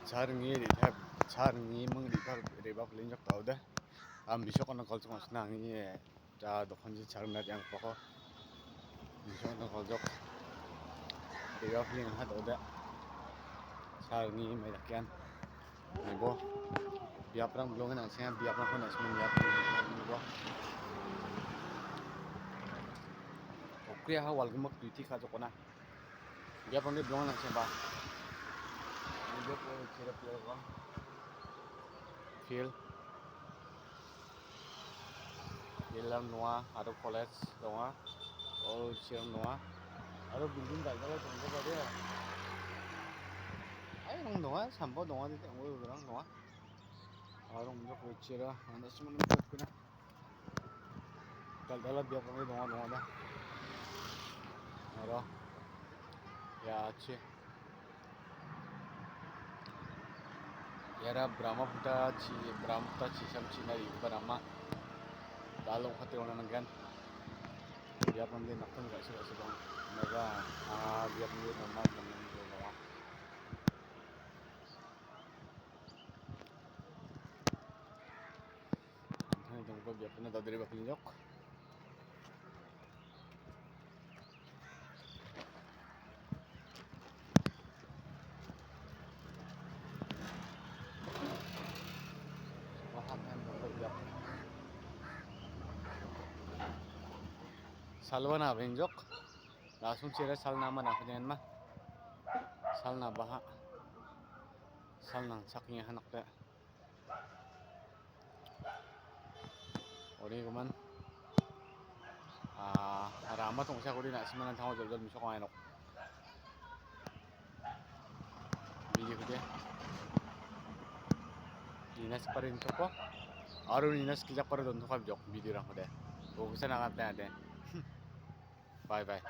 Charngi rithab charngi mung rithab linjak tauda bisok na kolchok masna ngi ta dokhan ji charna yang poko bisok na kolchok rithab ling ha tauda charngi mai dakyan nibo biaprang blong na siya biaprang ko na smin nibo okriya ha walgmak tuiti kha jokona biaprang de blong na siya ba nibo ko chira player field Ilam Noa, ada college Noa, all siang Noa, ada building gal gal tunggu pada ya. Ayo orang Noa, sampo Noa di tengah orang Noa. Orang muncul kecil anda semua muncul kena. Gal gal dia panggil Noa Noa dah. Ada, ya aje. Yara Brahmaputra ci nari Brahma. Dalong hati orang nanggan. Dia panggil nakkan gak sih bang. Mereka dia panggil normal temen Noa. Tunggu biar pernah tahu dari bapak nyok. Salwana benjok, langsung ciri sal nama nak jangan mah, sal na baha, sal nang saking anak deh, ori kuman, ramah tong saya kuri nak semuanya tahu jol misok ayo nok, video kita, dinas parin toko, aru dinas kijak parin don toko jok video orang deh, bukan nak apa deh, bye bye.